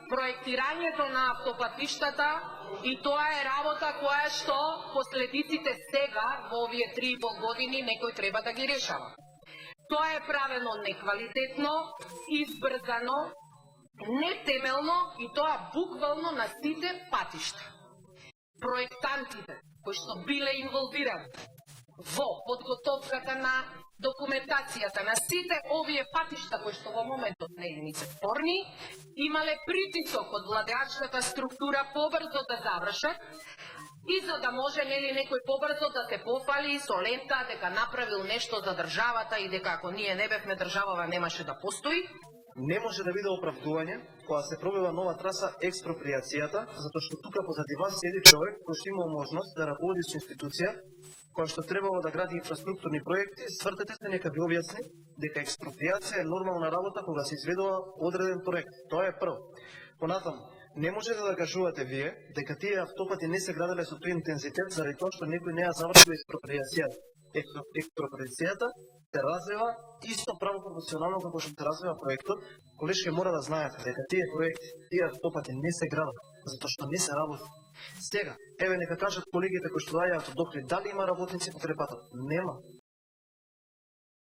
проектирањето на автопатиштата и тоа е работа која што последиците сега во овие 3,5 години некој треба да ги решава. Тоа е правено неквалитетно, избрзано, нетемелно и тоа буквално на сите патишта. Проектантите кои што биле инволвирани во подготовката на документацијата на сите овие патишта кои што во моментот не се спорни, имале притисок од владеачката структура побрзо да завршат и за да може некој побрзо да се пофали со лента дека направил нешто за државата и дека ако ние не бевме држава немаше да постои. Не може да биде оправдување кога се пробива нова траса експроприацијата, затоа што тука позади вас седи човек кој што има можност да раководи со институција која што требало да гради инфраструктурни проекти. Свртете се, нека ви објасни дека експроприација е нормална работа кога се изведува одреден проект. Тоа е прво. Понатаму, не можете да кажувате вие дека тие автопати не се граделе со тој интензитет заради тоа што некој не ја завршил експроприацијата. Експроприацијата се развива исто право пропорционално како што се развива проектот. Колешки мора да знаете дека тие проекти, тие автопати не се градат затоа што не се работи. Сега, еве нека кажат колегите кои што доаѓаат од Охрид, дали има работници по крепатот? Нема.